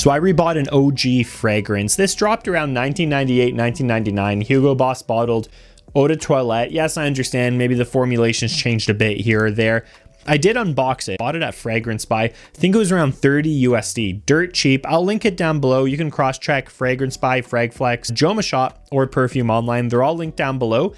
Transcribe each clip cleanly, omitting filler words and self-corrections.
So I rebought an OG fragrance. This dropped around 1998, 1999. Hugo Boss Bottled Eau de Toilette. Yes, I understand. Maybe the formulations changed a bit here or there. I did unbox it. Bought it at Fragrance Buy. I think it was around 30 USD. Dirt cheap. I'll link it down below. You can cross-check Fragrance Buy, Fragflex, Joma Shop, or Perfume Online. They're all linked down below.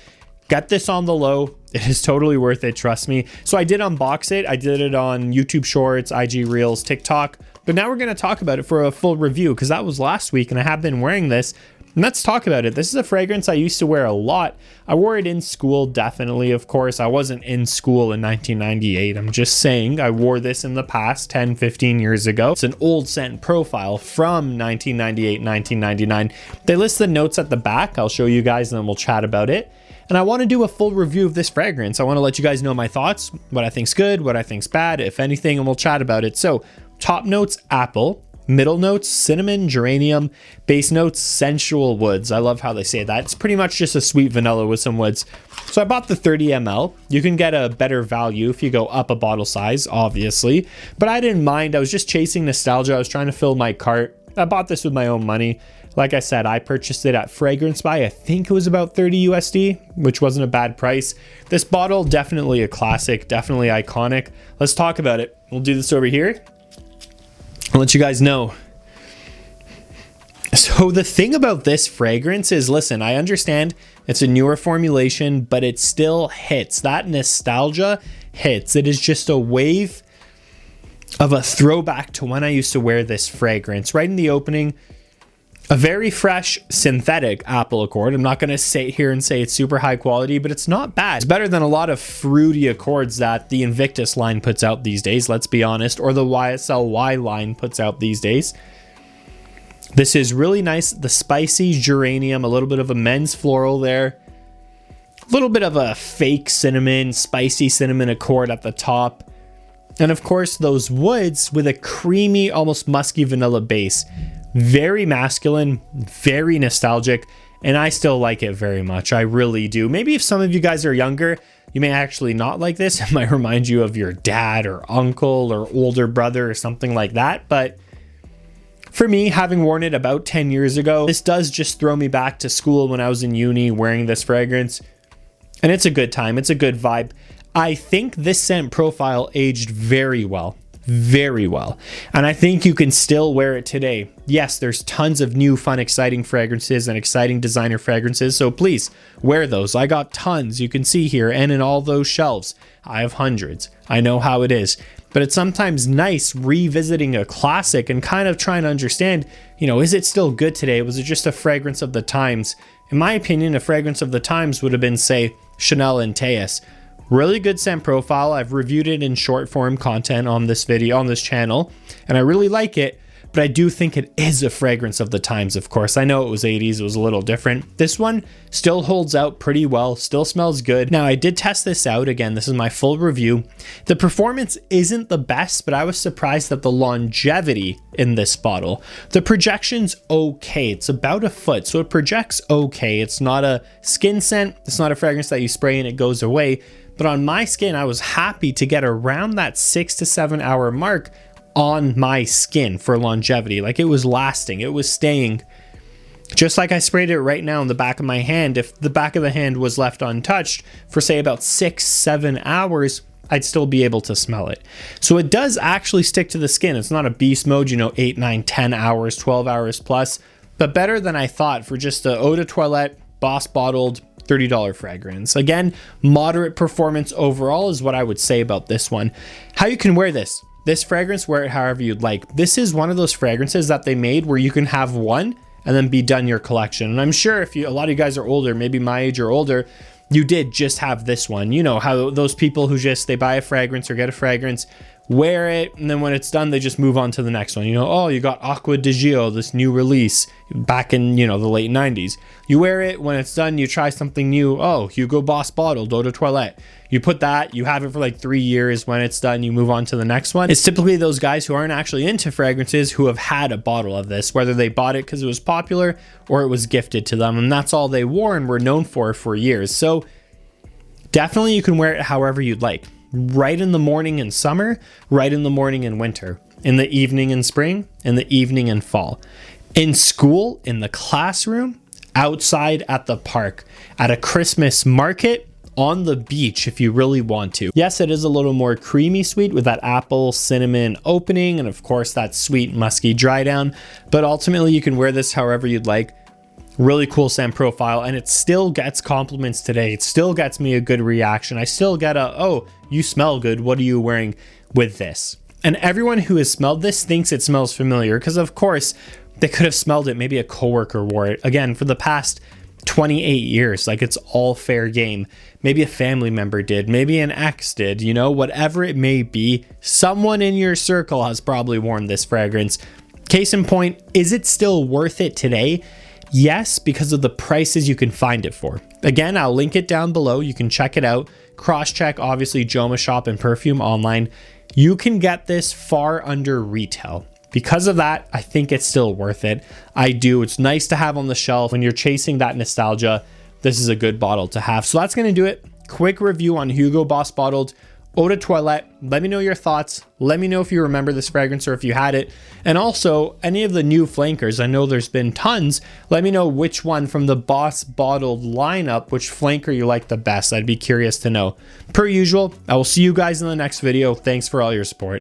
Get this on the low. It is totally worth it, trust me. So I did unbox it. I did it on YouTube Shorts, IG Reels, TikTok. But now we're going to talk about it for a full review because that was last week and I have been wearing this. And let's talk about it. This is a fragrance I used to wear a lot. I wore it in school, definitely, of course. I wasn't in school in 1998. I'm just saying I wore this in the past 10, 15 years ago. It's an old scent profile from 1998, 1999. They list the notes at the back. I'll show you guys and then we'll chat about it. And I want to do a full review of this fragrance. I want to let you guys know my thoughts, what I think's good, what I think's bad, if anything, and we'll chat about it. So top notes, apple. Middle notes, cinnamon, geranium. Base notes, sensual woods. I love how they say that. It's pretty much just a sweet vanilla with some woods. So I bought the 30 ml. You can get a better value if you go up a bottle size, obviously. But I didn't mind. I was just chasing nostalgia. I was trying to fill my cart. I bought this with my own money. Like I said, I purchased it at Fragrance Buy. I think it was about 30 USD, which wasn't a bad price. This bottle, definitely a classic, definitely iconic. Let's talk about it. We'll do this over here. I'll let you guys know. So the thing about this fragrance is, listen, I understand it's a newer formulation, but it still hits. That nostalgia hits. It is just a wave of a throwback to when I used to wear this fragrance. Right in the opening, a very fresh synthetic apple accord. I'm not going to sit here and say it's super high quality, but it's not bad. It's better than a lot of fruity accords that the Invictus line puts out these days, let's be honest, or the YSL-Y line puts out these days. This is really nice. The spicy geranium, a little bit of a men's floral there. A little bit of a fake cinnamon, spicy cinnamon accord at the top. And of course, those woods with a creamy, almost musky vanilla base. Very masculine, very nostalgic, and I still like it very much. I really do. Maybe if some of you guys are younger, you may actually not like this. It might remind you of your dad or uncle or older brother or something like that. But for me, having worn it about 10 years ago, this does just throw me back to school when I was in uni wearing this fragrance. And it's a good time. It's a good vibe. I think this scent profile aged very well. Very well. And I think you can still wear it today. Yes, there's tons of new, fun, exciting fragrances and exciting designer fragrances. So please wear those. I got tons, you can see here, and in all those shelves. I have hundreds. I know how it is. But it's sometimes nice revisiting a classic and kind of trying to understand, you know, is it still good today? Was it just a fragrance of the times? In my opinion, a fragrance of the times would have been, say, Chanel and Teus. Really good scent profile. I've reviewed it in short form content on this video, on this channel, and I really like it, but I do think it is a fragrance of the times, of course. I know it was 80s, it was a little different. This one still holds out pretty well, still smells good. Now, I did test this out. Again, this is my full review. The performance isn't the best, but I was surprised at the longevity in this bottle. The projection's okay. It's about a foot, so it projects okay. It's not a skin scent. It's not a fragrance that you spray and it goes away. But on my skin, I was happy to get around that 6 to 7 hour mark on my skin for longevity. Like, it was lasting, it was staying. Just like I sprayed it right now in the back of my hand, if the back of the hand was left untouched for say about 6, 7 hours, I'd still be able to smell it. So it does actually stick to the skin. It's not a beast mode, you know, 8, 9, 10 hours, 12 hours plus, but better than I thought for just a Eau de Toilette Boss Bottled $30 fragrance. Again, moderate performance overall is what I would say about this one. How you can wear this fragrance, wear it however you'd like. This is one of those fragrances that they made where you can have one and then be done your collection. And I'm sure if a lot of you guys are older, maybe my age or older, you did just have this one. You know how those people who just, they buy a fragrance or get a fragrance, wear it, and then when it's done, they just move on to the next one. You know, oh, you got Acqua di Gio, this new release back in, you know, the late 90s. You wear it, when it's done, you try something new. Oh, Hugo Boss Bottled Eau de Toilette. You put that, you have it for like 3 years. When it's done, you move on to the next one. It's typically those guys who aren't actually into fragrances who have had a bottle of this, whether they bought it because it was popular or it was gifted to them, and that's all they wore and were known for years. So definitely you can wear it however you'd like. Right in the morning in summer, right in the morning in winter. in the evening in spring, in the evening in fall. In school, in the classroom, outside at the park, at a Christmas market, on the beach if you really want to. Yes, it is a little more creamy sweet with that apple cinnamon opening, and of course that sweet musky dry down, but ultimately you can wear this however you'd like. Really cool scent profile, and it still gets compliments today. It still gets me a good reaction. I still get a, oh, you smell good, what are you wearing with this? And everyone who has smelled this thinks it smells familiar, because of course they could have smelled it. Maybe a coworker wore it. Again, for the past 28 years, like, it's all fair game. Maybe a family member did, maybe an ex did, you know, whatever it may be, someone in your circle has probably worn this fragrance. Case in point, is it still worth it today? Yes, because of the prices you can find it for. Again, I'll link it down below. You can check it out. Cross-check, obviously, Joma Shop and Perfume online. You can get this far under retail. Because of that, I think it's still worth it. I do. It's nice to have on the shelf. When you're chasing that nostalgia, this is a good bottle to have. So that's going to do it. Quick review on Hugo Boss Bottled Eau de Toilette. Let me know your thoughts. Let me know if you remember this fragrance or if you had it. And also, any of the new flankers. I know there's been tons. Let me know which one from the Boss Bottled lineup, which flanker you like the best. I'd be curious to know. Per usual, I will see you guys in the next video. Thanks for all your support.